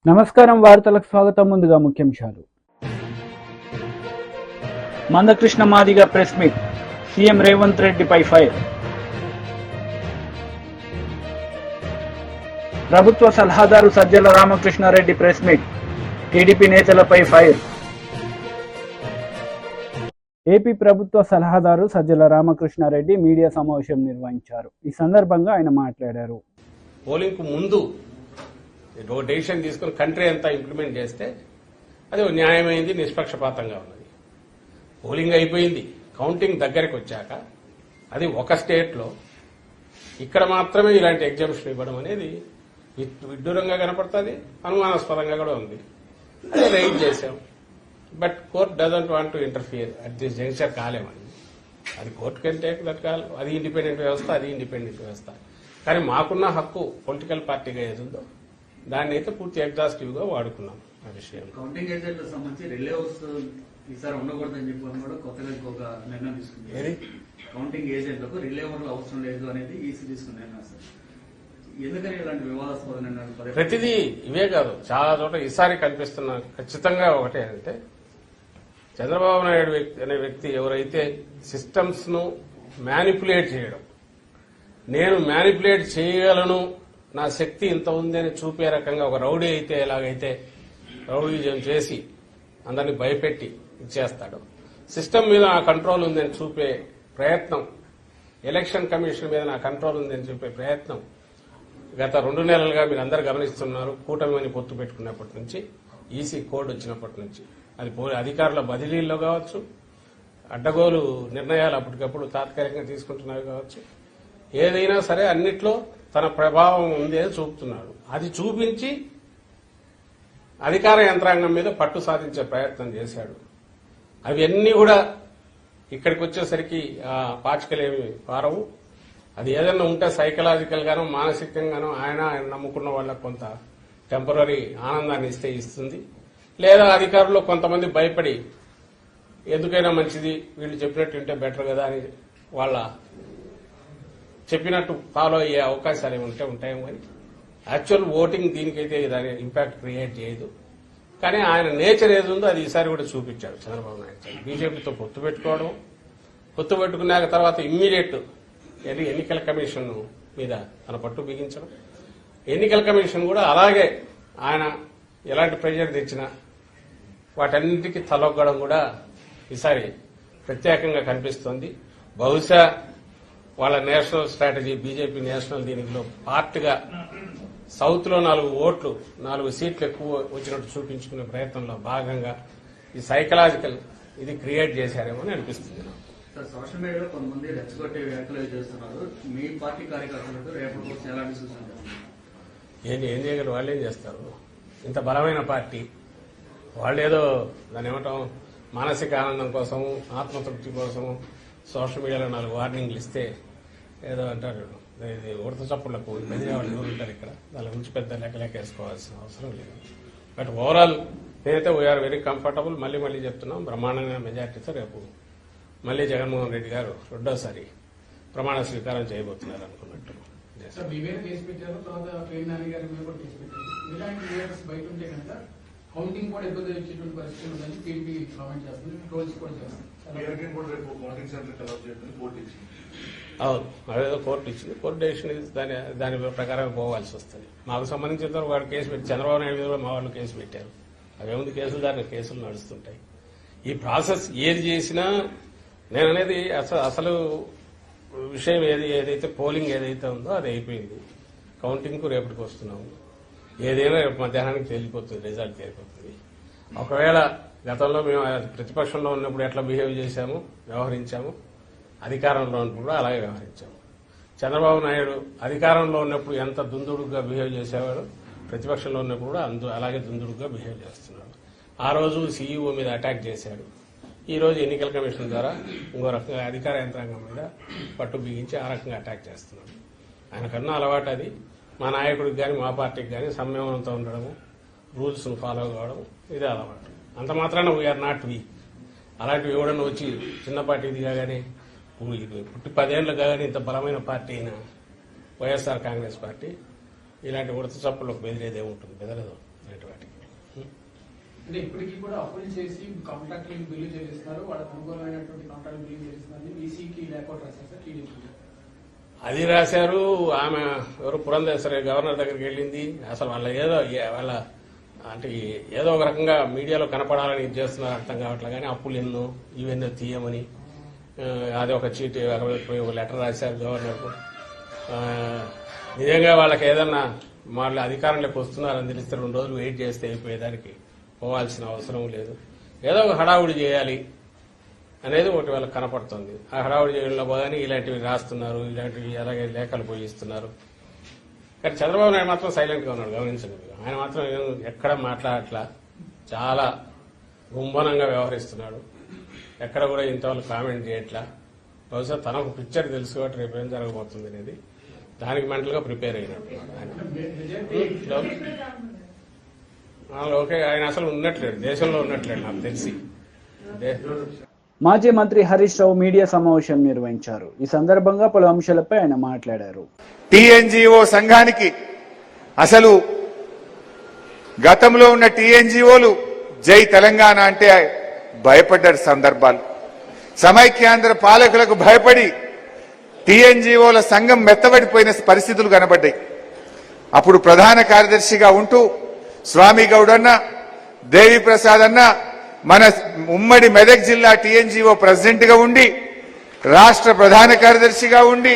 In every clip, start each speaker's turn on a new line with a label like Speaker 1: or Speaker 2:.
Speaker 1: నమస్కారం, వార్తలకు స్వాగతం. ముందుగా ముఖ్యాంశాలు. Mandakrishna Madiga press meet, CM Revanth రెడ్డిపై ఫైర్. ప్రభుత్వ సలహాదారు Sajjala Ramakrishna Reddy press meet, TDP నేతలపై ఫైర్. ఏపీ ప్రభుత్వ సలహాదారు సజ్జల రామకృష్ణారెడ్డి మీడియా సమావేశం నిర్వహించారు. ఈ సందర్భంగా ఆయన మాట్లాడారు.
Speaker 2: పోలింగ్ కు ముందు డెసిషన్ తీసుకుని కంట్రీ అంతా ఇంప్లిమెంట్ చేస్తే అది న్యాయమైంది, నిష్పక్షపాతంగా ఉన్నది. పోలింగ్ అయిపోయింది, కౌంటింగ్ దగ్గరికి వచ్చాక అది ఒక స్టేట్లో ఇక్కడ మాత్రమే ఇలాంటి ఎగ్జామ్షన్ ఇవ్వడం అనేది విడ్డూరంగా కనపడుతుంది, అనుమానాస్పదంగా కూడా ఉంది. అదే రైట్ చేశాం. But court doesn't want to interfere at this junction. కాలేమని అది court can take that call. అది ఇండిపెండెంట్ వ్యవస్థ, అది ఇండిపెండెంట్ వ్యవస్థ. కానీ మాకున్న హక్కు పొలిటికల్ పార్టీగా ఏదుందో దాన్ని అయితే పూర్తి ఎగ్జాస్టివ్ గా వాడుకున్నాం. ఆ విషయం
Speaker 3: కౌంటింగ్ ఏజెంట్లకు సంబంధించి రిలే హౌస్ ఈసారి ఉండకూడదని చెప్పి కూడా కొత్తగా ఇంకొక నిర్ణయం తీసుకుంది. కౌంటింగ్ ఏజెంట్లకు రిలే హౌస్ అవసరం లేదు అనేది ఈసీ తీసుకున్న నిర్ణయం సార్. ఎందుకని ఇలాంటి వివాదాస్పద నిర్ణయాలు?
Speaker 2: ప్రతిదీ ఇవే కాదు, చాలా చోట్ల ఈసారి కనిపిస్తున్న ఖచ్చితంగా ఒకటే అంటే చంద్రబాబు నాయుడు అనే వ్యక్తి ఎవరైతే సిస్టమ్స్ ను మ్యానిపులేట్ చేయడం, నేను మ్యానిపులేట్ చేయగలను, నా శక్తి ఇంత ఉంది అని చూపే రకంగా ఒక రౌడీ అయితే ఎలాగైతే రౌడీజం చేసి అందరినీ భయపెట్టి ఇచ్చేస్తాడు, సిస్టమ్ మీద నా కంట్రోల్ ఉందని చూపే ప్రయత్నం, ఎలక్షన్ కమిషన్ మీద నా కంట్రోల్ ఉందని చూపే ప్రయత్నం గత 2 నెలలుగా మీరు అందరూ గమనిస్తున్నారు. కూటమిని పొత్తు పెట్టుకున్నప్పటి నుంచి, ఈసీ కోడ్ వచ్చినప్పటి నుంచి, అది అధికారుల బదిలీల్లో కావచ్చు, అడ్డగోలు నిర్ణయాలు అప్పటికప్పుడు తాత్కాలికంగా తీసుకుంటున్నవి కావచ్చు, ఏదైనా సరే అన్నిట్లో తన ప్రభావం ఉంది అని చూపుతున్నాడు. అది చూపించి అధికార యంత్రాంగం మీద పట్టు సాధించే ప్రయత్నం చేశాడు. అవన్నీ కూడా ఇక్కడికి వచ్చేసరికి పాచికలేమి పారవు. అది ఏదైనా ఉంటే సైకలాజికల్ గానో మానసికంగానో ఆయన నమ్ముకున్న వాళ్ళకు కొంత టెంపరీ ఆనందాన్ని ఇస్తుంది. లేదా అధికారులు కొంతమంది భయపడి ఎందుకైనా మంచిది, వీళ్ళు చెప్పినట్టు ఉంటే బెటర్ కదా అని వాళ్ళ చెప్పినట్టు ఫాలో అయ్యే అవకాశాలు ఏమి ఉంటాయేమో. కానీ యాక్చువల్ ఓటింగ్ దీనికైతే దాని ఇంపాక్ట్ క్రియేట్ చేయదు. కానీ ఆయన నేచర్ ఏది ఉందో అది ఈసారి కూడా చూపించాడు చంద్రబాబు నాయుడు. బీజేపీతో పొత్తు పెట్టుకోవడం, పొత్తు పెట్టుకున్నాక తర్వాత ఇమ్మీడియట్ ఎన్నికల కమిషన్ మీద తన పట్టు బిగించడం, ఎన్నికల కమిషన్ కూడా అలాగే ఆయన ఎలాంటి ప్రెజర్ తెచ్చినా వాటన్నింటికి తలొగ్గడం కూడా ఈసారి ప్రత్యేకంగా కనిపిస్తోంది. బహుశా వాళ్ళ నేషనల్ స్ట్రాటజీ, బీజేపీ నేషనల్ దీనిలో పార్ట్గా సౌత్ లో 4 సీట్లు ఎక్కువ వచ్చినట్టు చూపించుకునే ప్రయత్నంలో భాగంగా ఈ సైకలాజికల్ ఇది క్రియేట్ చేశారేమో అని అనిపిస్తుంది.
Speaker 3: సోషల్ మీడియాలో కొంతమంది రెచ్చగొట్టే వ్యాఖ్యలు చేస్తున్నారు. మీ పార్టీ కార్యకర్తలకు రేపటి కోసం ఎలాంటి సూచనలు?
Speaker 2: ఏం చేయగలరు? వాళ్ళు ఏం చేస్తారు? ఇంత బలమైన పార్టీ వాళ్ళేదో దాని ఏమంటాం మానసిక ఆనందం కోసము, ఆత్మతృప్తి కోసము సోషల్ మీడియాలో 4 వార్నింగ్లు ఇస్తే ఏదో అంటారు, ఇది ఉడత చప్పుళ్లకు బెదిరే వాళ్ళు ఎవరు ఉంటారు ఇక్కడ, దాని గురించి పెద్ద లెక్కలేకేసుకోవాల్సిన అవసరం లేదు. బట్ ఓవరాల్ నేనైతే వీఆర్ వెరీ కంఫర్టబుల్. మళ్ళీ చెప్తున్నాం, బ్రహ్మాండమైన మెజార్టీతో రేపు మళ్లీ జగన్మోహన్ రెడ్డి గారు రెండోసారి ప్రమాణ స్వీకారం చేయబోతున్నారు అనుకున్నట్టు.
Speaker 4: కౌంటింగ్ కూడా ఇబ్బంది వచ్చేటువంటి పరిస్థితి ఉందని టీడీపీ కామెంట్ చేస్తుంది, ట్రోల్స్ కూడా చేస్తుంది.
Speaker 2: అవును, అదేదో కోర్టు ఇచ్చింది. కోర్టు డెసిషన్ దాని ప్రకారం పోవాల్సి వస్తుంది. మాకు సంబంధించిన వాడు కేసు పెట్టి చంద్రబాబు నాయుడు మీద మా వాళ్ళు కేసు పెట్టారు. అవేముంది, కేసులు నడుస్తుంటాయి. ఈ ప్రాసెస్ ఏది చేసినా నేను అనేది అసలు విషయం ఏదైతే పోలింగ్ ఏదైతే ఉందో అది అయిపోయింది. కౌంటింగ్ కు రేపటికి వస్తున్నాము. ఏదైనా రేపు మధ్యాహ్నానికి తేలిపోతుంది, రిజల్ట్ తేలిపోతుంది. ఒకవేళ గతంలో మేము ప్రతిపక్షంలో ఉన్నప్పుడు ఎట్లా బిహేవ్ చేశాము, వ్యవహరించాము, అధికారంలో ఉన్నప్పుడు కూడా అలాగే వ్యవహరించాము. చంద్రబాబు నాయుడు అధికారంలో ఉన్నప్పుడు ఎంత దుందుడుగా బిహేవ్ చేసేవాడు, ప్రతిపక్షంలో ఉన్నప్పుడు కూడా అలాగే దుందుడుగా బిహేవ్ చేస్తున్నాడు. ఆ రోజు సీఈఓ మీద అటాక్ చేశాడు. ఈ రోజు ఎన్నికల కమిషన్ ద్వారా ఇంకో రకంగా అధికార యంత్రాంగం మీద పట్టు బిగించి ఆ రకంగా అటాక్ చేస్తున్నాడు. ఆయనకన్నా అలవాటు అది. మా నాయకుడికి కానీ మా పార్టీకి కానీ సంయమనంతో ఉండడము, రూల్స్ ను ఫాలో కావడం ఇదే అలవాటు. అంత మాత్రాన వీఆర్ నాట్ వీక్. అలాంటివి ఎవడన్నా వచ్చి చిన్న పార్టీది కాగానే పుట్టి 10 ఏళ్లు కాగానే ఇంత బలమైన పార్టీ అయిన వైఎస్ఆర్ కాంగ్రెస్ పార్టీ ఇలాంటి ఉడత చప్పులకు బెదిరేదే ఉంటుంది, బెదరదు.
Speaker 4: అంటే ఇప్పటికీ కూడా అప్పులు చేసి కాంట్రాక్ట్ బిల్లు చెల్లిస్తున్నారు, వాళ్ళకి అనుకూలమైనటువంటి కాంట్రాక్ట్ బిల్లు చెల్లిస్తున్నారు. ఈసీకి లేకపోతే రాశారు సార్ టీడీపీ.
Speaker 2: అది రాశారు. ఆమె ఎవరు పురంధేశ్వరి గవర్నర్ దగ్గరికి వెళ్ళింది. అసలు వాళ్ళ అంటే ఏదో ఒక రకంగా మీడియాలో కనపడాలని ఇది చేస్తున్నారు, అర్థం కావట్లే. కానీ అప్పులు ఎన్నో ఇవెన్నో తీయమని అది ఒక చీటీ ఒక లెటర్ రాశారు గవర్నర్కు. నిజంగా వాళ్ళకి ఏదన్నా వాళ్ళు అధికారంలోకి వస్తున్నారని తెలిస్తే 2 రోజులు వెయిట్ చేస్తే అయిపోయేదానికి పోవాల్సిన అవసరం లేదు. ఏదో ఒక హడావుడి చేయాలి అనేది ఒకటి వాళ్ళకి కనపడుతుంది. ఆ హడావుడి చేయడంలో పోగానే ఇలాంటివి రాస్తున్నారు, ఇలాంటివి అలాగే లేఖలు పోయిస్తున్నారు. కానీ చంద్రబాబు నాయుడు మాత్రం సైలెంట్ గా ఉన్నాడు, గమనించండి. ఆయన మాత్రం ఎక్కడ మాట్లాడట్లా, చాలా గుంభనంగా వ్యవహరిస్తున్నాడు. ఎక్కడ కూడా ఇంతవరకు కామెంట్ చేయట్లా. బహుశా తనకు పిక్చర్ తెలుసు కాబట్టి రేపు ఏం జరగబోతుంది అనేది దానికి మెంటల్ గా ప్రిపేర్ అయినట్టు ఓకే. ఆయన అసలు ఉన్నట్లేడు, దేశంలో ఉన్నట్లేడు నాకు తెలిసి.
Speaker 1: మాజీ మంత్రి హరీష్ రావు మీడియా సమావేశం నిర్వహించారు. ఈ సందర్భంగా పలు అంశాలపై ఆయన మాట్లాడారు.
Speaker 5: టీఎన్జీఓ సంఘానికి అసలు గతంలో ఉన్న టీఎన్జీఓలు జై తెలంగాణ అంటే భయపడ్డారు సందర్భాలు. సమైక్యాంధ్ర పాలకులకు భయపడి టీఎన్జీఓల సంఘం మెత్తబడిపోయిన పరిస్థితులు కనబడ్డాయి. అప్పుడు ప్రధాన కార్యదర్శిగా ఉంటూ స్వామి గౌడ్ అన్న, దేవి ప్రసాద్ అన్న మన ఉమ్మడి మెదక్ జిల్లా టీఎన్జీఓ ప్రెసిడెంట్ గా ఉండి, రాష్ట్ర ప్రధాన కార్యదర్శిగా ఉండి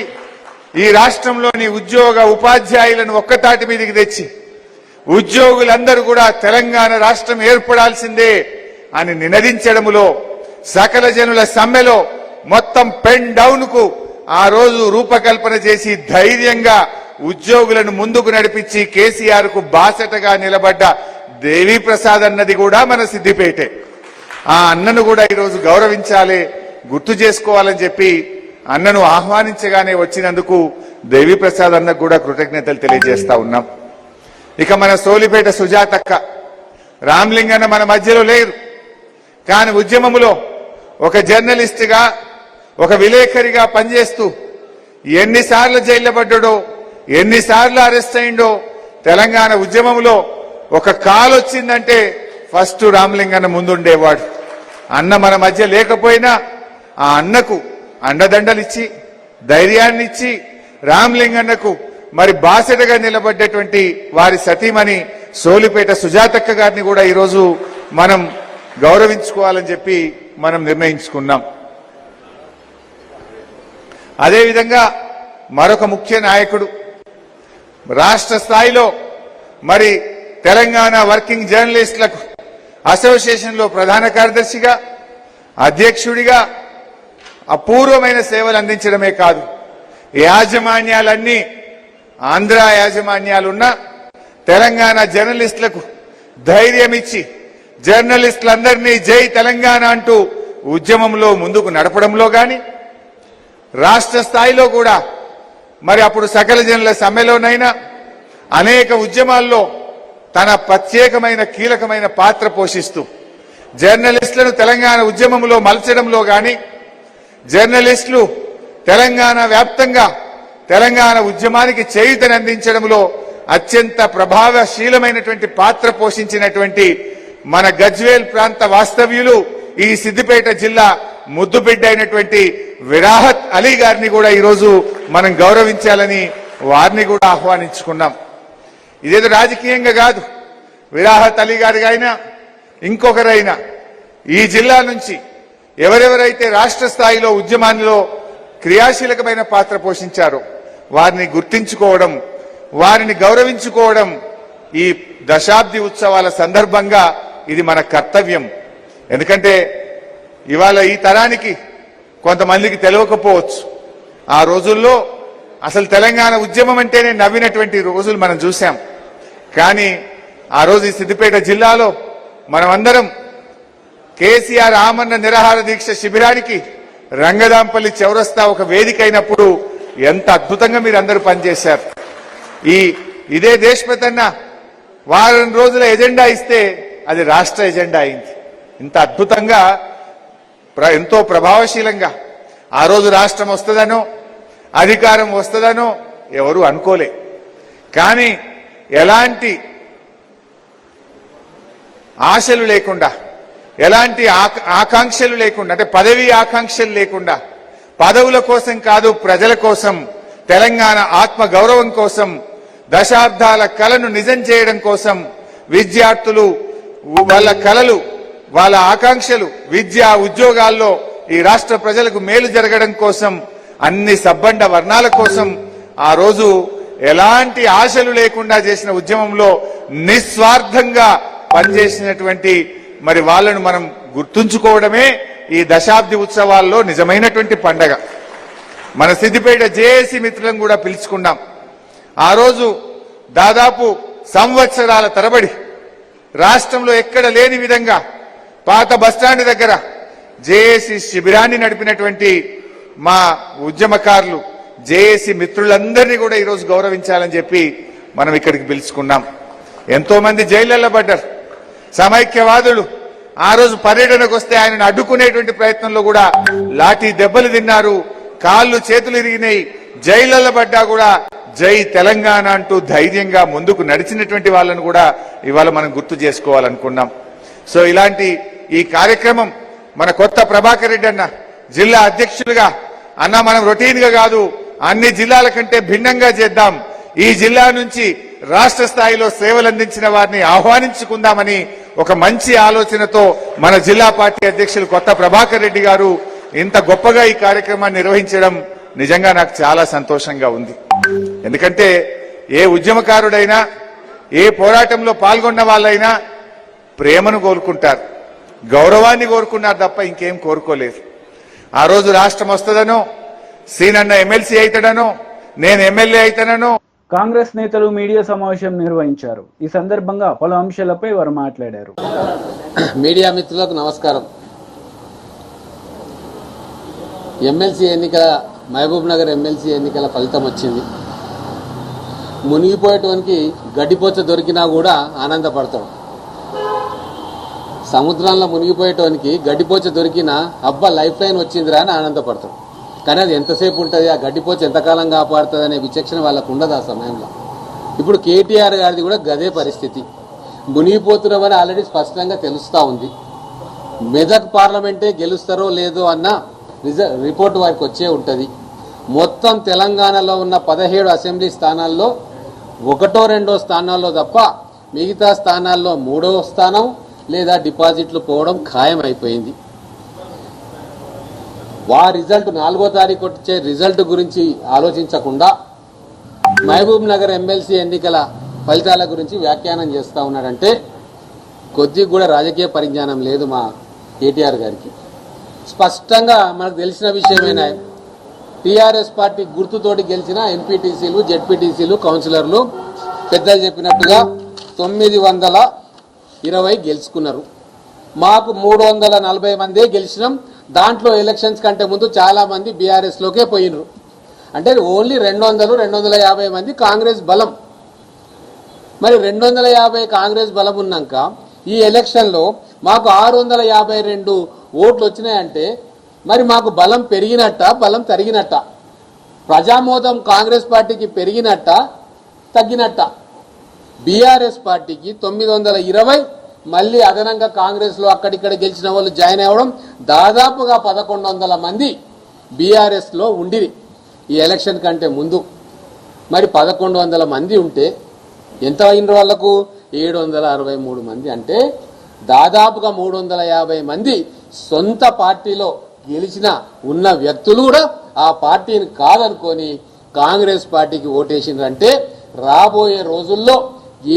Speaker 5: ఈ రాష్ట్రంలోని ఉద్యోగ ఉపాధ్యాయులను ఒక్కతాటి మీదకి తెచ్చి ఉద్యోగులందరూ కూడా తెలంగాణ రాష్ట్రం ఏర్పడాల్సిందే అని నినదించడములో, సకల జనుల సమ్మెలో మొత్తం పెన్ డౌన్ కు ఆ రోజు రూపకల్పన చేసి ధైర్యంగా ఉద్యోగులను ముందుకు నడిపించి కేసీఆర్ కు బాసటగా నిలబడ్డ దేవి ప్రసాద్ అన్నది కూడా మన సిద్దిపేటే. ఆ అన్నను కూడా ఈరోజు గౌరవించాలి, గుర్తు చేసుకోవాలని చెప్పి అన్నను ఆహ్వానించగానే వచ్చినందుకు దేవి ప్రసాద్ అన్నకు కూడా కృతజ్ఞతలు తెలియజేస్తా ఉన్నాం. ఇక మన సోలిపేట సుజాతక్క, రామ్లింగన్న మన మధ్యలో లేరు. కానీ ఉద్యమంలో ఒక జర్నలిస్ట్ గా, ఒక విలేకరిగా పనిచేస్తూ ఎన్నిసార్లు జైల్లో పడ్డాడో, ఎన్నిసార్లు అరెస్ట్ అయిండో. తెలంగాణ ఉద్యమంలో ఒక కాల్ వచ్చిందంటే ఫస్ట్ రామలింగన్న ముందుండేవాడు. అన్న మన మధ్య లేకపోయినా ఆ అన్నకు అండదండలిచ్చి, ధైర్యాన్నిచ్చి, రామలింగన్నకు మరి బాసటగా నిలబడ్డటువంటి వారి సతీమణి సోలిపేట సుజాతక్క గారిని కూడా ఈరోజు మనం గౌరవించుకోవాలని చెప్పి మనం నిర్ణయించుకున్నాం. అదేవిధంగా మరొక ముఖ్య నాయకుడు, రాష్ట్ర స్థాయిలో మరి తెలంగాణ వర్కింగ్ జర్నలిస్టులకు అసోసియేషన్ లో ప్రధాన కార్యదర్శిగా, అధ్యక్షుడిగా అపూర్వమైన సేవలు అందించడమే కాదు, యాజమాన్యాలన్నీ ఆంధ్ర యాజమాన్యాలున్నా తెలంగాణ జర్నలిస్టులకు ధైర్యం ఇచ్చి జర్నలిస్టులందరినీ జై తెలంగాణ అంటూ ఉద్యమంలో ముందుకు నడపడంలో గాని, రాష్ట్ర స్థాయిలో కూడా మరి అప్పుడు సకల జనుల సమ్మెలోనైనా అనేక ఉద్యమాల్లో తన ప్రత్యేకమైన కీలకమైన పాత్ర పోషిస్తూ జర్నలిస్టులను తెలంగాణ ఉద్యమంలో మలచడంలో గాని, జర్నలిస్టులు తెలంగాణ వ్యాప్తంగా తెలంగాణ ఉద్యమానికి చేయూతనందించడంలో అత్యంత ప్రభావశీలమైనటువంటి పాత్ర పోషించినటువంటి మన గజ్వేల్ ప్రాంత వాస్తవ్యులు, ఈ సిద్దిపేట జిల్లా ముద్దుబిడ్డ అయినటువంటి విరాహత్ అలీ గారిని కూడా ఈరోజు మనం గౌరవించాలని వారిని కూడా ఆహ్వానించుకున్నాం. ఇదేదో రాజకీయంగా కాదు, విరాహత్ అలీ గారికైనా ఇంకొకరైనా ఈ జిల్లా నుంచి ఎవరెవరైతే రాష్ట్ర స్థాయిలో ఉద్యమాల్లో క్రియాశీలకమైన పాత్ర పోషించారో వారిని గుర్తించుకోవడం, వారిని గౌరవించుకోవడం ఈ దశాబ్ది ఉత్సవాల సందర్భంగా ఇది మన కర్తవ్యం. ఎందుకంటే ఇవాళ ఈ తరానికి కొంతమందికి తెలియకపోవచ్చు, ఆ రోజుల్లో అసలు తెలంగాణ ఉద్యమం అంటేనే నవ్వినటువంటి రోజులు మనం చూశాం. కానీ ఆ రోజు ఈ సిద్దిపేట జిల్లాలో మనమందరం కేసీఆర్ ఆమరణ నిరాహార దీక్ష శిబిరానికి రంగదాంపల్లి చౌరస్తా ఒక వేదిక అయినప్పుడు ఎంత అద్భుతంగా మీరందరూ పనిచేశారు. ఇదే దేశపతి అన్న వారం రోజుల ఎజెండా ఇస్తే అది రాష్ట్ర ఎజెండా అయింది. ఇంత అద్భుతంగా ఎంతో ప్రభావశీలంగా ఆ రోజు రాష్ట్రం వస్తుందనో అధికారం వస్తుందనో ఎవరు అనుకోలే. కానీ ఎలాంటి ఆశలు లేకుండా, ఎలాంటి ఆకాంక్షలు లేకుండా, అంటే పదవి ఆకాంక్షలు లేకుండా, పదవుల కోసం కాదు ప్రజల కోసం, తెలంగాణ ఆత్మ గౌరవం కోసం, దశాబ్దాల కలను నిజం చేయడం కోసం విద్యార్థులు వాళ్ళ కలలు, వాళ్ళ ఆకాంక్షలు, విద్యా ఉద్యోగాల్లో ఈ రాష్ట్ర ప్రజలకు మేలు జరగడం కోసం, అన్ని సబ్బండ వర్ణాల కోసం ఆ రోజు ఎలాంటి ఆశలు లేకుండా చేసిన ఉద్యమంలో నిస్వార్థంగా పనిచేసినటువంటి మరి వాళ్ళను మనం గుర్తుంచుకోవడమే ఈ దశాబ్ది ఉత్సవాల్లో నిజమైనటువంటి పండగ. మన సిద్దిపేట జేఏసీ మిత్రులను కూడా పిలుచుకున్నాం. ఆ రోజు దాదాపు సంవత్సరాల తరబడి రాష్ట్రంలో ఎక్కడ లేని విధంగా పాత బస్టాండ్ దగ్గర జేఏసీ శిబిరాన్ని నడిపినటువంటి మా ఉద్యమకారులు, జేఏసీ మిత్రులందరినీ కూడా ఈరోజు గౌరవించాలని చెప్పి మనం ఇక్కడికి పిలుచుకున్నాం. ఎంతో మంది జైళ్లలో పడ్డారు. సమైక్యవాదులు ఆ రోజు పర్యటనకు వస్తే ఆయనను అడ్డుకునేటువంటి ప్రయత్నంలో కూడా లాఠీ దెబ్బలు తిన్నారు, కాళ్ళు చేతులు ఇరిగినాయి. జైళ్లలో పడ్డా కూడా జై తెలంగాణ అంటూ ధైర్యంగా ముందుకు నడిచినటువంటి వాళ్ళను కూడా ఇవాళ మనం గుర్తు చేసుకోవాలనుకున్నాం. సో ఇలాంటి ఈ కార్యక్రమం మన కొత్త ప్రభాకర్ రెడ్డి అన్న జిల్లా అధ్యక్షులుగా, అన్న మనం రొటీన్ గా కాదు, అన్ని జిల్లాల కంటే భిన్నంగా చేద్దాం, ఈ జిల్లా నుంచి రాష్ట్ర స్థాయిలో సేవలు అందించిన వారిని ఆహ్వానించుకుందామని ఒక మంచి ఆలోచనతో మన జిల్లా పార్టీ అధ్యక్షులు కొత్త ప్రభాకర్ రెడ్డి గారు ఇంత గొప్పగా ఈ కార్యక్రమాన్ని నిర్వహించడం నిజంగా నాకు చాలా సంతోషంగా ఉంది. ఎందుకంటే ఏ ఉద్యమకారుడైనా, ఏ పోరాటంలో పాల్గొన్న వాళ్ళైనా ప్రేమను కోరుకుంటారు, గౌరవాన్ని కోరుకున్నారు తప్ప ఇంకేం కోరుకోలేదు. ఆ రోజు రాష్ట్రం వస్తుందనో, సీనన్న ఎమ్మెల్సీ అవుతాడనో, నేను ఎమ్మెల్యే అవుతానో.
Speaker 1: కాంగ్రెస్ నేతలు మీడియా సమావేశం నిర్వహించారు. ఈ సందర్భంగా పలు అంశాలపై వారు మాట్లాడారు.
Speaker 6: మీడియా మిత్రులకు నమస్కారం. ఎమ్మెల్సీ ఎన్నికల, మహబూబ్ నగర్ ఎమ్మెల్సీ ఎన్నికల ఫలితం వచ్చింది. మునిగిపోయేటానికి గడ్డిపోచ దొరికినా కూడా ఆనందపడతాడు. సముద్రంలో మునిగిపోయేటానికి గడ్డిపోచ దొరికినా అబ్బా లైఫ్ లైన్ వచ్చిందిరా అని ఆనందపడతాడు. కానీ అది ఎంతసేపు ఉంటుంది, ఆ గడ్డిపోచ ఎంతకాలం కాపాడుతుంది అనే విచక్షణ వాళ్ళకు ఉండదు ఆ సమయంలో. ఇప్పుడు కేటీఆర్ గారిది కూడా గదే పరిస్థితి. మునిగిపోతున్నామని ఆల్రెడీ స్పష్టంగా తెలుస్తూ ఉంది. మెదక్ పార్లమెంటే గెలుస్తారో లేదో అన్న రిపోర్ట్ వారికి వచ్చే ఉంటుంది. మొత్తం తెలంగాణలో ఉన్న 17 అసెంబ్లీ స్థానాల్లో 1, 2 స్థానాల్లో తప్ప మిగతా స్థానాల్లో 3వ స్థానం లేదా డిపాజిట్లు పోవడం ఖాయం అయిపోయింది. రిజల్ట్ 4వ తారీఖు వచ్చే రిజల్ట్ గురించి ఆలోచించకుండా మహబూబ్ నగర్ ఎమ్మెల్సీ ఎన్నికల ఫలితాల గురించి వ్యాఖ్యానం చేస్తూ ఉన్నాడంటే కొద్దిగా కూడా రాజకీయ పరిజ్ఞానం లేదు మా కేటీఆర్ గారికి. స్పష్టంగా మనకు తెలిసిన విషయమేనా, టీఆర్ఎస్ పార్టీ గుర్తుతోటి గెలిచిన ఎంపీటీసీలు, జెడ్పీటీసీలు, కౌన్సిలర్లు పెద్దలు చెప్పినట్టుగా 920 గెలుచుకున్నారు. మాకు 340 మందే గెలిచినాం. దాంట్లో ఎలక్షన్స్ కంటే ముందు చాలా మంది బీఆర్ఎస్ లోకే పోయినరు. అంటే ఓన్లీ 200-250 మంది కాంగ్రెస్ బలం. మరి 250 కాంగ్రెస్ బలం ఉన్నాక ఈ ఎలక్షన్లో మాకు 652 ఓట్లు వచ్చినాయంటే మరి మాకు బలం పెరిగినట్ట, బలం తరిగినట్ట? ప్రజామోదం కాంగ్రెస్ పార్టీకి పెరిగినట్ట, తగ్గినట్ట? బీఆర్ఎస్ పార్టీకి 920, మళ్ళీ అదనంగా కాంగ్రెస్ లో అక్కడిక్కడ గెలిచిన వాళ్ళు జాయిన్ అవ్వడం, దాదాపుగా 1100 మంది బీఆర్ఎస్ లో ఉండిరి ఈ ఎలక్షన్ కంటే ముందు. మరి 1100 మంది ఉంటే ఎంత అయిన వాళ్లకు? 763 మంది. అంటే దాదాపుగా 350 మంది సొంత పార్టీలో గెలిచిన ఉన్న వ్యక్తులు కూడా ఆ పార్టీని కాదనుకొని కాంగ్రెస్ పార్టీకి ఓటేసిందంటే రాబోయే రోజుల్లో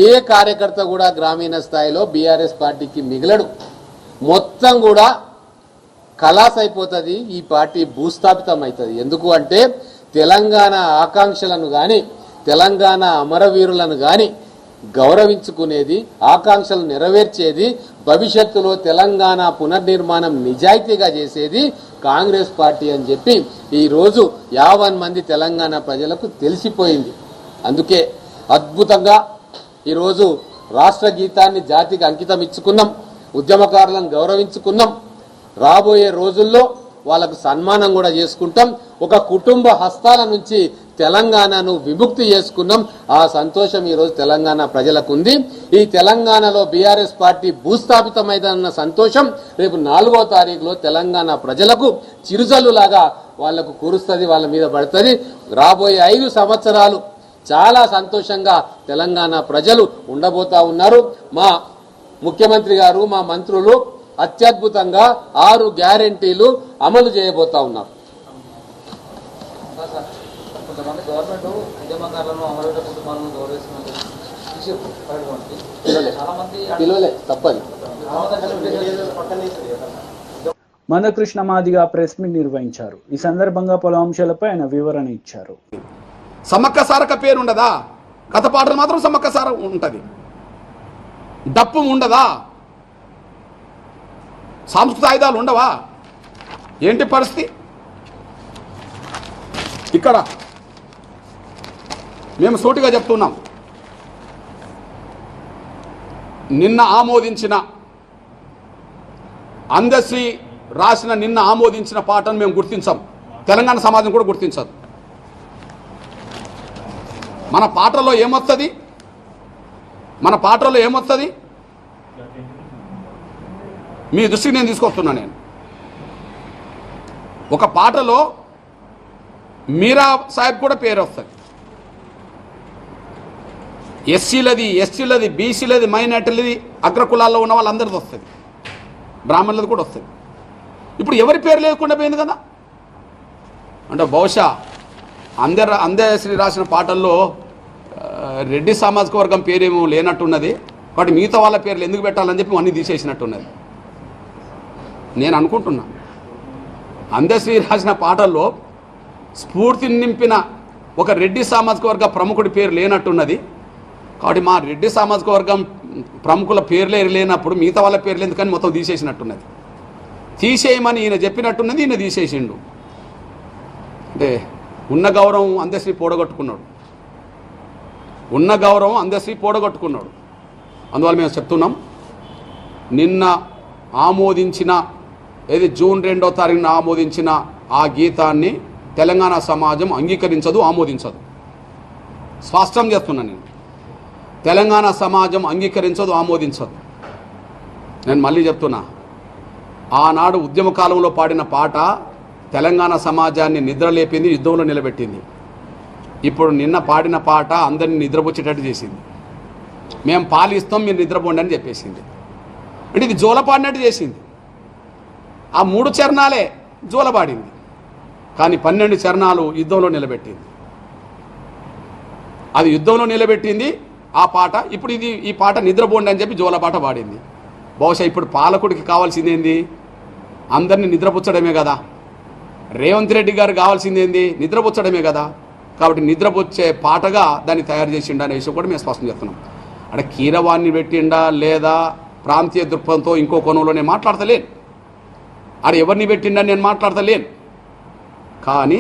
Speaker 6: ఏ కార్యకర్త కూడా గ్రామీణ స్థాయిలో బీఆర్ఎస్ పార్టీకి మిగలడు. మొత్తం కూడా ఖలాస్ అయిపోతుంది. ఈ పార్టీ భూస్థాపితం అవుతుంది. ఎందుకు అంటే తెలంగాణ ఆకాంక్షలను గాని, తెలంగాణ అమరవీరులను గాని గౌరవించుకునేది, ఆకాంక్షలు నెరవేర్చేది, భవిష్యత్తులో తెలంగాణ పునర్నిర్మాణం నిజాయితీగా చేసేది కాంగ్రెస్ పార్టీ అని చెప్పి ఈరోజు 50 మంది తెలంగాణ ప్రజలకు తెలిసిపోయింది. అందుకే అద్భుతంగా ఈరోజు రాష్ట్ర గీతాన్ని జాతికి అంకితం ఇచ్చుకున్నాం, ఉద్యమకారులను గౌరవించుకున్నాం. రాబోయే రోజుల్లో వాళ్ళకు సన్మానం కూడా చేసుకుంటాం. ఒక కుటుంబ హస్తాల నుంచి తెలంగాణను విముక్తి చేసుకున్నాం. ఆ సంతోషం ఈరోజు తెలంగాణ ప్రజలకు ఉంది. ఈ తెలంగాణలో బీఆర్ఎస్ పార్టీ భూస్థాపితమైందన్న సంతోషం రేపు 4వ తారీఖులో తెలంగాణ ప్రజలకు చిరుజల్లులాగా వాళ్లకు కురుస్తుంది, వాళ్ళ మీద పడుతుంది. రాబోయే 5 సంవత్సరాలు చాలా సంతోషంగా తెలంగాణ ప్రజలు ఉండబోతా ఉన్నారు. మా ముఖ్యమంత్రి గారు, మా మంత్రులు అత్యద్భుతంగా 6 గ్యారెంటీలు అమలు చేయబోతా ఉన్నారు.
Speaker 7: కొంతమంది గవర్నమెంట్ ఉద్యమకారులను అమరవీర కుటుంబాలను గౌరవిస్తున్నారు. చాలా మంది
Speaker 6: తప్పని
Speaker 1: మందకృష్ణ మాదిగా ప్రెస్ మీట్ నిర్వహించారు. ఈ సందర్భంగా పలు అంశాలపై ఆయన వివరణ ఇచ్చారు.
Speaker 8: సమ్మక్క సారక పేరు ఉండదా? కథ పాటలు మాత్రం సమ్మక్క సార ఉంటుంది. డప్పు ఉండదా? సాంస్కృతిక ఆయుధాలు ఉండవా? ఏంటి పరిస్థితి? ఇక్కడ మేము సూటిగా చెప్తున్నాం, నిన్న ఆమోదించిన అందశ్రీ రాసిన నిన్న ఆమోదించిన పాటను మేము గుర్తించాం. తెలంగాణ సమాజం కూడా గుర్తించదు. మన పాటలో ఏమొస్తుంది? మీ దృష్టికి నేను తీసుకొస్తున్నా. నేను ఒక పాటలో మీరా సాహెబ్ కూడా పేరు వస్తుంది. ఎస్సీలది, బీసీలది, మైనార్టీలది, అగ్రకులాల్లో ఉన్న వాళ్ళందరిది వస్తుంది, బ్రాహ్మణులది కూడా వస్తుంది. ఇప్పుడు ఎవరి పేరు లేకుండా పోయింది కదా. అంటే బహుశా అందశ్రీ రాసిన పాటల్లో రెడ్డి సామాజిక వర్గం పేరేమో లేనట్టున్నది. కాబట్టి మిగతా వాళ్ళ పేర్లు ఎందుకు పెట్టాలని చెప్పి అన్నీ తీసేసినట్టున్నది నేను అనుకుంటున్నా. అందశ్రీ రాసిన పాటల్లో స్ఫూర్తిని నింపిన ఒక రెడ్డి సామాజిక వర్గ ప్రముఖుడి పేరు లేనట్టున్నది. కాబట్టి మా రెడ్డి సామాజిక వర్గం ప్రముఖుల పేర్లే లేనప్పుడు మిగతా వాళ్ళ పేర్లు ఎందుకని మొత్తం తీసేసినట్టున్నది. తీసేయమని ఈయన చెప్పినట్టున్నది, ఈయన తీసేసిండు. అంటే ఉన్న గౌరవం అందశ్రీ పోడగొట్టుకున్నాడు. అందువల్ల మేము చెప్తున్నాం, నిన్న ఆమోదించిన జూన్ 2వ తారీఖున ఆమోదించిన ఆ గీతాన్ని తెలంగాణ సమాజం అంగీకరించదు, ఆమోదించదు. స్పష్టం చేస్తున్నా నేను, తెలంగాణ సమాజం అంగీకరించదు, ఆమోదించదు. నేను మళ్ళీ చెప్తున్నా, ఆనాడు ఉద్యమ కాలంలో పాడిన పాట తెలంగాణ సమాజాన్ని నిద్రలేపింది, యుద్ధంలో నిలబెట్టింది. ఇప్పుడు నిన్న పాడిన పాట అందరినీ నిద్రపుచ్చేటట్టు చేసింది. మేము పాలిస్తాం, మీరు నిద్రపోండి అని చెప్పేసింది. అంటే ఇది జోలపాడినట్టు చేసింది. ఆ 3 చరణాలే జోలపాడింది, కానీ 12 చరణాలు యుద్ధంలో నిలబెట్టింది. అది యుద్ధంలో నిలబెట్టింది ఆ పాట. ఇప్పుడు ఈ పాట నిద్రపోండి అని చెప్పి జోలపాట పాడింది. బహుశా ఇప్పుడు పాలకుడికి కావాల్సిందేంది? అందరినీ నిద్రపుచ్చడమే కదా. రేవంత్ రెడ్డి గారు కావాల్సిందేంది? నిద్రపుచ్చడమే కదా. కాబట్టి నిద్రపుచ్చే పాటగా దాన్ని తయారు చేసిండా అనే విషయం కూడా మేము స్పష్టం చేస్తున్నాం. అంటే కీరవాణ్ణి పెట్టిండా లేదా ప్రాంతీయ దృక్పథంతో ఇంకో కోణంలో నేను మాట్లాడతలేను. ఆడ ఎవరిని పెట్టిండా నేను మాట్లాడతలేను. కానీ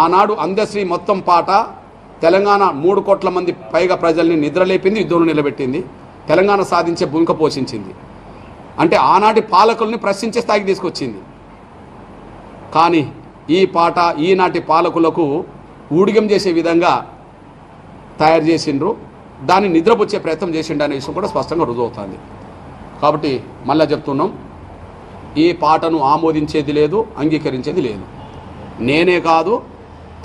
Speaker 8: ఆనాడు అందశ్రీ మొత్తం పాట తెలంగాణ 3 కోట్ల మంది పైగా ప్రజల్ని నిద్రలేపింది, యుద్ధంలో నిలబెట్టింది, తెలంగాణ సాధించే భూమిక పోషించింది. అంటే ఆనాటి పాలకుల్ని ప్రశ్నించే స్థాయికి తీసుకొచ్చింది. కానీ ఈ పాట ఈనాటి పాలకులకు ఊడిగం చేసే విధంగా తయారు చేసిండ్రు, దాన్ని నిద్రపుచ్చే ప్రయత్నం చేసిండు అనే విషయం కూడా స్పష్టంగా రుజువుతుంది. కాబట్టి మళ్ళీ చెప్తున్నాం, ఈ పాటను ఆమోదించేది లేదు, అంగీకరించేది లేదు. నేనే కాదు,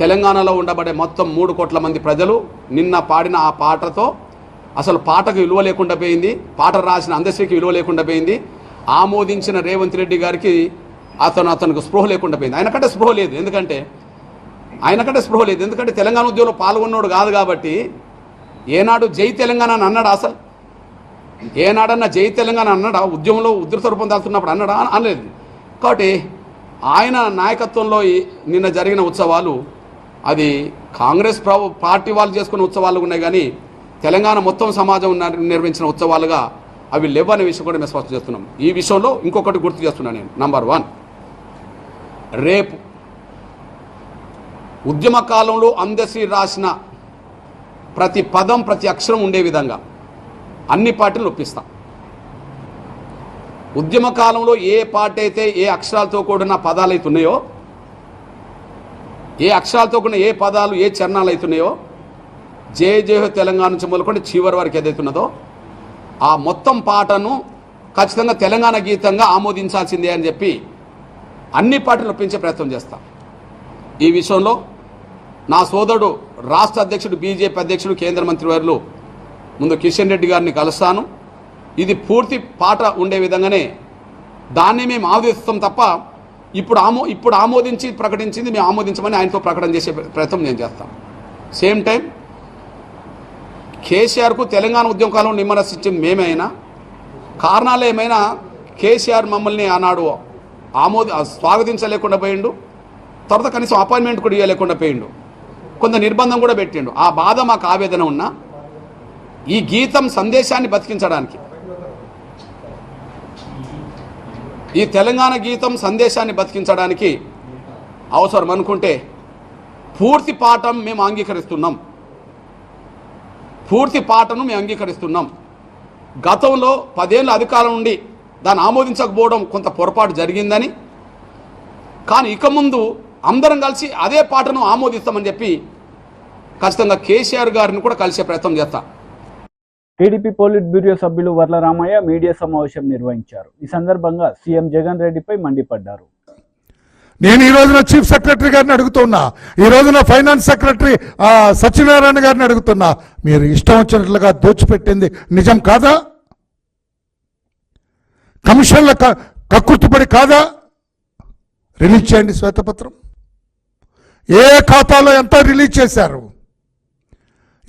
Speaker 8: తెలంగాణలో ఉండబడే మొత్తం 3 కోట్ల మంది ప్రజలు నిన్న పాడిన ఆ పాటతో అసలు పాటకు విలువ లేకుండా పోయింది, పాట రాసిన అందశ్రీకి విలువ లేకుండా పోయింది, ఆమోదించిన రేవంత్ రెడ్డి గారికి అతనికి స్పృహ లేకుండా పోయింది. ఆయనకంటే స్పృహ లేదు, ఎందుకంటే తెలంగాణ ఉద్యమంలో పాల్గొన్నాడు కాదు. కాబట్టి ఏనాడు జై తెలంగాణ అని అన్నాడా? అసలు ఏనాడన్నా జై తెలంగాణ అన్నాడా? ఉద్యమంలో ఉధృత రూపం దాల్చున్నప్పుడు అన్నాడా? అనలేదు. కాబట్టి ఆయన నాయకత్వంలో నిన్న జరిగిన ఉత్సవాలు అది కాంగ్రెస్ పార్టీ వాళ్ళు చేసుకున్న ఉత్సవాలు ఉన్నాయి, కానీ తెలంగాణ మొత్తం సమాజం నిర్వహించిన ఉత్సవాలుగా అవి లేవనే విషయం కూడా మేము స్పష్టం చేస్తున్నాం. ఈ విషయంలో ఇంకొకటి గుర్తు చేస్తున్నాను నేను. నంబర్ 1, రేపు ఉద్యమ కాలంలో అందశ్రీ రాసిన ప్రతి పదం ప్రతి అక్షరం ఉండే విధంగా అన్ని పార్టీలు ఒప్పిస్తాం. ఉద్యమ కాలంలో ఏ పార్టీ అయితే ఏ అక్షరాలతో కూడిన పదాలు అయితే ఉన్నాయో, ఏ అక్షరాలతో కూడిన ఏ పదాలు ఏ చరణాలు అవుతున్నాయో జయ జయ తెలంగాణ నుంచి మొదలుకొని చివరి వరకు ఏదైతున్నదో ఆ మొత్తం పాటను ఖచ్చితంగా తెలంగాణ గీతంగా ఆమోదించాల్సిందే అని చెప్పి అన్ని పార్టీలు ఒప్పించే ప్రయత్నం చేస్తాం. ఈ విషయంలో నా సోదరుడు రాష్ట్ర అధ్యక్షుడు బీజేపీ అధ్యక్షుడు కేంద్ర మంత్రివర్యులు ముందు కిషన్ రెడ్డి గారిని కలుస్తాను. ఇది పూర్తి పాట ఉండే విధంగానే దాన్ని మేము ఆమోదిస్తాం తప్ప ఇప్పుడు ఆమోదించి ప్రకటించింది మేము ఆమోదించమని ఆయనతో ప్రకటన చేసే ప్రయత్నం నేను చేస్తాను. సేమ్ టైం కేసీఆర్కు తెలంగాణ ఉద్యమకాలంలో నిమ్మరసించింది మేమైనా కారణాలు ఏమైనా కేసీఆర్ మమ్మల్ని ఆనాడు స్వాగతించలేకుండా పోయిండు. తర్వాత కనీసం అపాయింట్మెంట్ కూడా ఇవ్వలేకుండా పోయిండు. కొంత నిర్బంధం కూడా పెట్టిండు. ఆ బాధ మాకు ఆవేదన ఉన్నా ఈ గీతం సందేశాన్ని బతికించడానికి ఈ తెలంగాణ గీతం సందేశాన్ని బతికించడానికి అవసరం అనుకుంటే పూర్తి పాఠం మేము అంగీకరిస్తున్నాం. పూర్తి పాటను మేము అంగీకరిస్తున్నాం. గతంలో 10 ఏళ్ళ అధికారం ఉండి దాన్ని ఆమోదించకపోవడం కొంత పొరపాటు జరిగిందని, కానీ ఇక ముందు అందరం కలిసి అదే పాటను ఆమోదిస్తామని చెప్పి ఖచ్చితంగా కేసీఆర్ గారిని కూడా కలిసే ప్రయత్నం చేస్తాం.
Speaker 1: టీడీపీ పోలిట్ బ్యూరో సభ్యులు వర్ల రామయ్య మీడియా సమావేశం నిర్వహించారు. ఈ సందర్భంగా సీఎం జగన్ రెడ్డిపై మండిపడ్డారు.
Speaker 9: నేను ఈ రోజున చీఫ్ సెక్రటరీ గారిని అడుగుతున్నా, ఈ రోజున ఫైనాన్స్ సెక్రటరీ సత్యనారాయణ గారిని అడుగుతున్నా, మీరు ఇష్టం వచ్చినట్లుగా దోచిపెట్టింది నిజం కాదా? కమిషన్ల కక్కుర్తిపడి కాదా? రిలీజ్ చేయండి శ్వేతపత్రం. ఏ ఖాతాలో ఎంత రిలీజ్ చేశారు,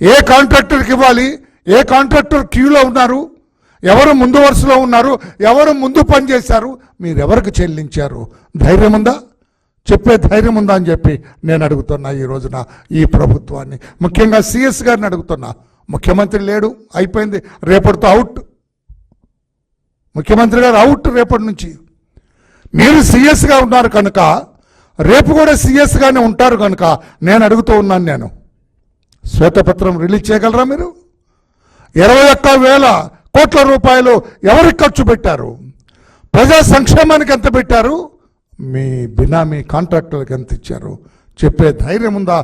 Speaker 9: ఏ కాంట్రాక్టర్కి ఇవ్వాలి, ఏ కాంట్రాక్టర్ క్యూలో ఉన్నారు, ఎవరు ముందు వరుసలో ఉన్నారు, ఎవరు ముందు పనిచేశారు, మీరెవరికి చెల్లించారు? ధైర్యం ఉందా? చెప్పే ధైర్యం ఉందా అని చెప్పి నేను అడుగుతున్నా ఈ రోజున ఈ ప్రభుత్వాన్ని. ముఖ్యంగా సిఎస్ గారిని అడుగుతున్నా. ముఖ్యమంత్రి లేడు, అయిపోయింది, రేపటితో అవుట్. ముఖ్యమంత్రి గారు అవుట్ రేపటి నుంచి. మీరు సిఎస్గా ఉన్నారు కనుక రేపు కూడా సిఎస్గానే ఉంటారు కనుక నేను అడుగుతూ ఉన్నాను, నేను శ్వేతపత్రం రిలీజ్ చేయగలరా? మీరు 21,000 కోట్ల రూపాయలు ఎవరికి ఖర్చు పెట్టారు? ప్రజా సంక్షేమానికి ఎంత పెట్టారు? మీ బినామీ కాంట్రాక్టర్లకు ఎంత ఇచ్చారు? చెప్పే ధైర్యం ఉందా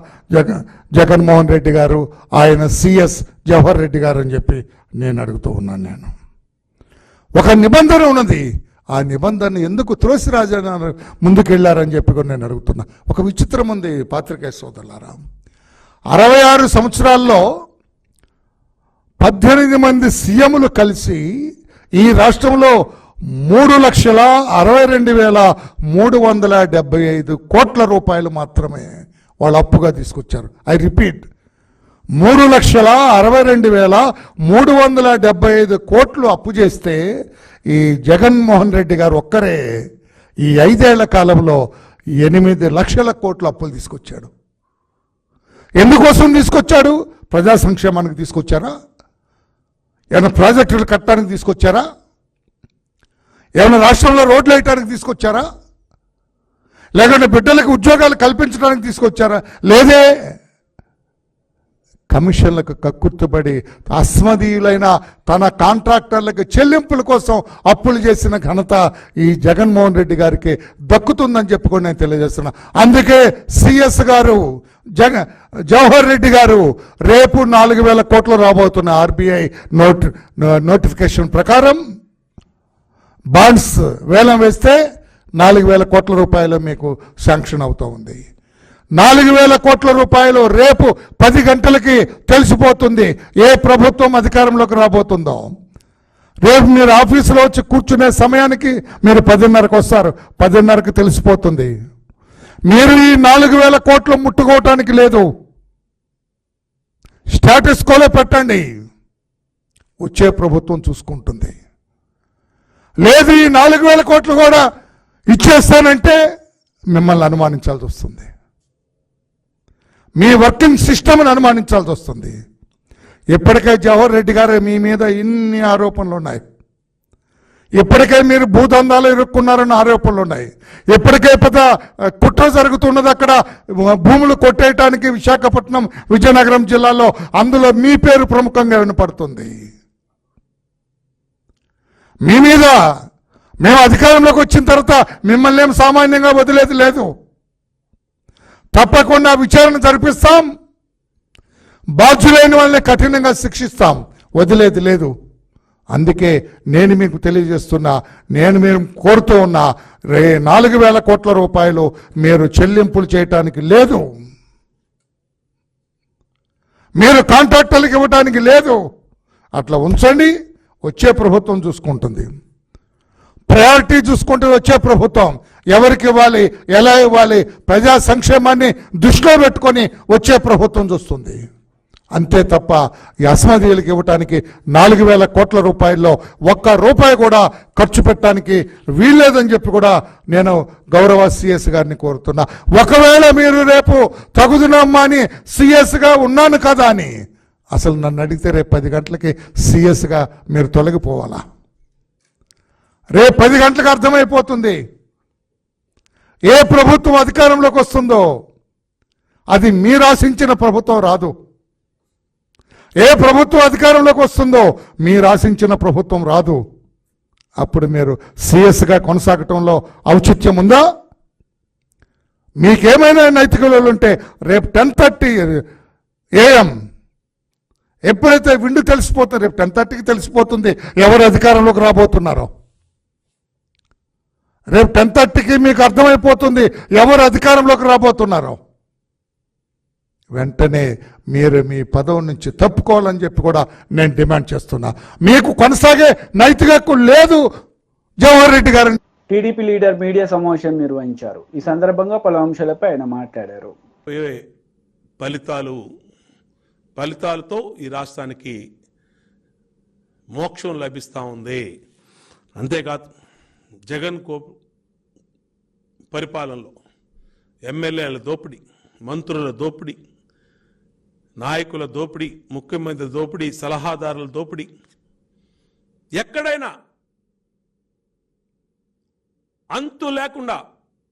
Speaker 9: జగన్మోహన్ రెడ్డి గారు, ఆయన సిఎస్ జవహర్ రెడ్డి గారు అని చెప్పి నేను అడుగుతూ ఉన్నాను. నేను ఒక నిబంధన ఉన్నది, ఆ నిబంధన ఎందుకు త్రోసిరాజు ముందుకెళ్లారని చెప్పి కూడా నేను అడుగుతున్నా. ఒక విచిత్రం ఉంది పాత్రికేయ సోదరులారా, 66 సంవత్సరాల్లో 18 మంది సీఎంలు కలిసి ఈ రాష్ట్రంలో 3,62,375 కోట్ల రూపాయలు మాత్రమే వాళ్ళు అప్పుగా తీసుకొచ్చారు. ఐ రిపీట్, 3,62,375 కోట్లు అప్పు చేస్తే ఈ జగన్మోహన్ రెడ్డి గారు ఒక్కరే ఈ 5 ఏళ్ల కాలంలో 8 లక్షల కోట్ల అప్పులు తీసుకొచ్చాడు. ఎందుకోసం తీసుకొచ్చాడు? ప్రజా సంక్షేమానికి తీసుకొచ్చారా? ఏమైనా ప్రాజెక్టులు కట్టడానికి తీసుకొచ్చారా? ఏమైనా రాష్ట్రంలో రోడ్లు వేయడానికి తీసుకొచ్చారా? లేకుంటే బిడ్డలకు ఉద్యోగాలు కల్పించడానికి తీసుకొచ్చారా? లేదే. కమిషన్లకు కక్కుర్తుపడి అస్మదీయులైన తన కాంట్రాక్టర్లకు చెల్లింపుల కోసం అప్పులు చేసిన ఘనత ఈ జగన్మోహన్ రెడ్డి గారికి దక్కుతుందని చెప్పుకొని నేను తెలియజేస్తున్నా. అందుకే సిఎస్ గారు జవహర్ రెడ్డి గారు రేపు 4,000 కోట్లు రాబోతున్న ఆర్బీఐ నోటిఫికేషన్ ప్రకారం బాండ్స్ వేలం వేస్తే 4,000 కోట్ల రూపాయలు మీకు శాంక్షన్ అవుతూ ఉంది. 4,000 కోట్ల రూపాయలు రేపు 10 గంటలకి తెలిసిపోతుంది ఏ ప్రభుత్వం అధికారంలోకి రాబోతుందో. రేపు మీరు ఆఫీసులో వచ్చి కూర్చునే సమయానికి మీరు 10:30కి వస్తారు, 10:30కి తెలిసిపోతుంది. మీరు ఈ 4,000 కోట్లు ముట్టుకోవటానికి లేదు, స్టేటస్ కోలో పెట్టండి, వచ్చే ప్రభుత్వం చూసుకుంటుంది. లేదు ఈ 4,000 కోట్లు కూడా ఇచ్చేస్తానంటే మిమ్మల్ని అనుమానించాల్సి వస్తుంది, మీ వర్కింగ్ సిస్టమ్ని అనుమానించాల్సి వస్తుంది. ఇప్పటికే జవహర్ రెడ్డి గారు మీ మీద ఇన్ని ఆరోపణలు ఉన్నాయి, ఇప్పటికే మీరు భూదందాలు ఇరుక్కున్నారన్న ఆరోపణలు ఉన్నాయి, ఇప్పటికే పెద్ద కుట్ర జరుగుతున్నది అక్కడ భూములు కొట్టేయటానికి విశాఖపట్నం విజయనగరం జిల్లాలో, అందులో మీ పేరు ప్రముఖంగా వినపడుతుంది. మీ మీద మేము అధికారంలోకి వచ్చిన తర్వాత మిమ్మల్ని ఏం సామాన్యంగా వదిలేది లేదు. తప్పకుండా విచారణ జరిపిస్తాం, బాధ్యులైన వాళ్ళని కఠినంగా శిక్షిస్తాం, వదిలేది లేదు. అందుకే నేను మీకు తెలియజేస్తున్నా, మీరు కోరుతూ ఉన్నా 4,000 కోట్ల రూపాయలు మీరు చెల్లింపులు చేయటానికి లేదు, మీరు కాంట్రాక్టర్లకు ఇవ్వడానికి లేదు. అట్లా ఉంచండి, వచ్చే ప్రభుత్వం చూసుకుంటుంది. ప్రయారిటీ చూసుకుంటే వచ్చే ప్రభుత్వం ఎవరికి ఇవ్వాలి, ఎలా ఇవ్వాలి, ప్రజా సంక్షేమాన్ని దృష్టిలో పెట్టుకొని వచ్చే ప్రభుత్వం చూస్తుంది. అంతే తప్ప ఈ అసమధీయులకు ఇవ్వటానికి 4,000 కోట్ల రూపాయల్లో ₹1 కూడా ఖర్చు పెట్టడానికి వీల్లేదని చెప్పి కూడా నేను గౌరవ సిఎస్ గారిని కోరుతున్నా. ఒకవేళ మీరు రేపు తగుదునమ్మా అని సిఎస్గా ఉన్నాను కదా అని, అసలు నన్ను అడిగితే రేపు 10 గంటలకి సిఎస్గా మీరు తొలగిపోవాలా? రేపు 10 గంటలకు అర్థమైపోతుంది ఏ ప్రభుత్వం అధికారంలోకి వస్తుందో. అది మీరు ఆశించిన ప్రభుత్వం రాదు. ఏ ప్రభుత్వం అధికారంలోకి వస్తుందో మీరు ఆశించిన ప్రభుత్వం రాదు. అప్పుడు మీరు సిఎస్గా కొనసాగటంలో ఔచిత్యం ఉందా? మీకేమైనా నైతిక విలువలు ఉంటే రేపు 10:30 AM ఎప్పుడైతే విండు తెలిసిపోతుంది, రేపు 10:30కి తెలిసిపోతుంది ఎవరు అధికారంలోకి రాబోతున్నారో. రేపు 10:30కి మీకు అర్థమైపోతుంది ఎవరు అధికారంలోకి రాబోతున్నారో. వెంటనే మీరు మీ పదవి నుంచి తప్పుకోవాలని చెప్పి కూడా నేను డిమాండ్ చేస్తున్నా. మీకు కొనసాగే నైతిక హక్కు లేదు జవహర్ రెడ్డి గారు.
Speaker 1: టీడీపీ లీడర్ మీడియా సమావేశం నిర్వహించారు. ఈ సందర్భంగా పలు అంశాలపై ఆయన మాట్లాడారు.
Speaker 10: ఫలితాలతో ఈ రాష్ట్రానికి మోక్షం లభిస్తూ ఉంది. అంతేకాదు జగన్ పరిపాలనలో ఎమ్మెల్యేల దోపిడీ, మంత్రుల దోపిడీ, నాయకుల దోపిడీ, ముఖ్యమంత్రి దోపిడీ, సలహాదారుల దోపిడీ, ఎక్కడైనా అంతు లేకుండా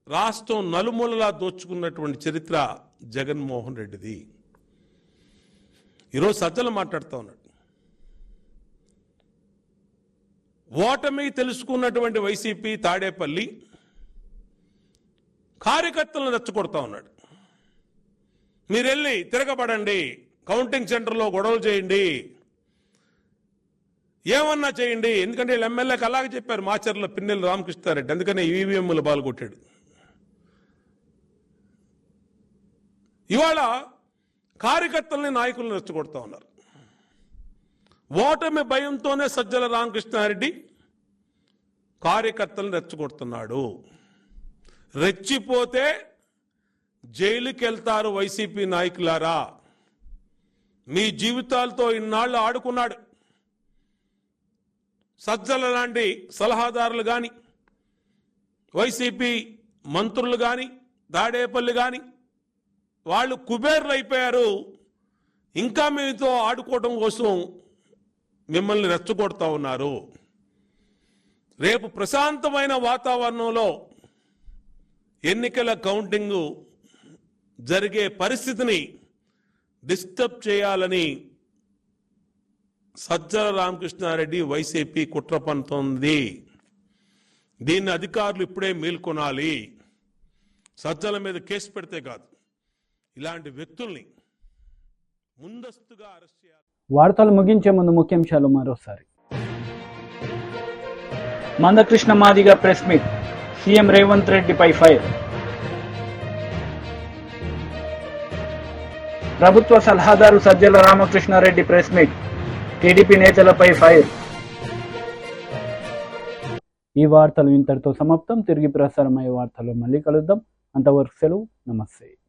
Speaker 10: రాష్ట్రం నలుమూలలా దోచుకున్నటువంటి చరిత్ర జగన్మోహన్ రెడ్డిది. ఈరోజు సజ్జలు మాట్లాడుతూ ఉన్నాడు. ఓటమి తెలుసుకున్నటువంటి వైసీపీ తాడేపల్లి కార్యకర్తలను రెచ్చగొడతా ఉన్నాడు. మీరెళ్ళి తిరగబడండి, కౌంటింగ్ సెంటర్లో గొడవలు చేయండి, ఏమన్నా చేయండి. ఎందుకంటే వీళ్ళు ఎమ్మెల్యేకి అలాగే చెప్పారు మాచర్ల పిన్నెల్లి రామకృష్ణారెడ్డి, అందుకనే ఈవీఎంలు పాల్గొట్టాడు. ఇవాళ కార్యకర్తల్ని నాయకులను రెచ్చగొడతా ఉన్నారు. ఓటమి భయంతోనే సజ్జల రామకృష్ణారెడ్డి కార్యకర్తలను రెచ్చగొడుతున్నాడు. రెచ్చిపోతే జైలుకి వెళ్తారు వైసీపీ నాయకులారా. మీ జీవితాలతో ఇన్నాళ్ళు ఆడుకున్నాడు. సజ్జల లాంటి సలహాదారులు కానీ, వైసీపీ మంత్రులు కానీ, దాడేపల్లి కానీ వాళ్ళు కుబేర్లు అయిపోయారు. ఇంకా మీతో ఆడుకోవటం కోసం మిమ్మల్ని రెచ్చగొడతా ఉన్నారు. రేపు ప్రశాంతమైన వాతావరణంలో ఎన్నికల కౌంటింగ్ జరిగే పరిస్థితిని డిస్టర్బ్ చేయాలని సజ్జల రామకృష్ణారెడ్డి వైసీపీ కుట్ర పన్నుతోంది. దీన్ని అధికారులు ఇప్పుడే మేల్కొనాలి. సజ్జల మీద కేసు పెడితే కాదు, ఇలాంటి వ్యక్తుల్ని ముందస్తుగా అరెస్ట్ చేయాలి.
Speaker 1: వార్తలు ముగించే ముందు ముఖ్యాంశాలు మరోసారి. Mandakrishna Madiga press meet, CM Revanth రెడ్డిపై ఫైర్. ప్రభుత్వ సలహాదారు Sajjala Ramakrishna Reddy press meet, TDP నేతలపై ఫైర్. ఈ వార్తలు ఇంతటితో సమాప్తం. తిరిగి ప్రసారమయ్యే వార్తలు మళ్ళీ కలుద్దాం. అంతవరకు సెలవు. నమస్తే.